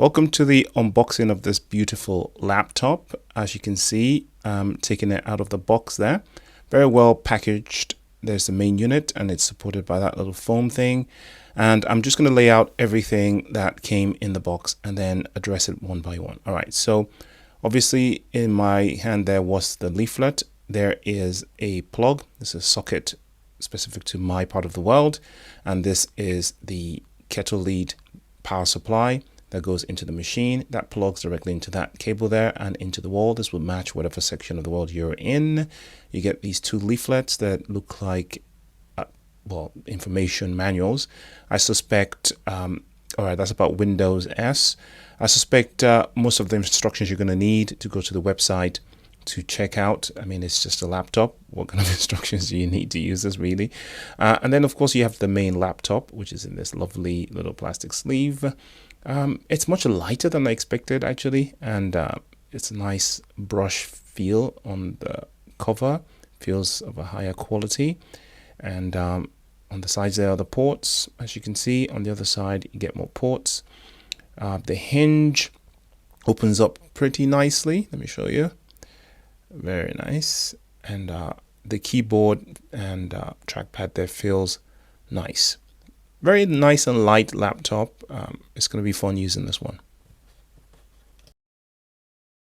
Welcome to the unboxing of this beautiful laptop. As you can see, taking it out of the box there. Very well packaged. There's the main unit and it's supported by that little foam thing. And I'm just going to lay out everything that came in the box and then address it one by one. All right, so obviously in my hand there was the leaflet. There is a plug. This is a socket specific to my part of the world. And this is the kettle lead power supply that goes into the machine that plugs directly into that cable there and into the wall. This will match whatever section of the world you're in. You get these two leaflets that look like information manuals. I suspect all right, that's about Windows S. I suspect most of the instructions you're going to need to go to the website to check out. I mean, it's just a laptop. What kind of instructions do you need to use this really? And then of course you have the main laptop, which is in this lovely little plastic sleeve. It's much lighter than I expected actually, and it's a nice brush feel on the cover. Feels of a higher quality, and on the sides there are the ports. As you can see, on the other side you get more ports. The hinge opens up pretty nicely. Let me show you. Very nice, and the keyboard and trackpad there feels nice. Very nice and light laptop. It's going to be fun using this one.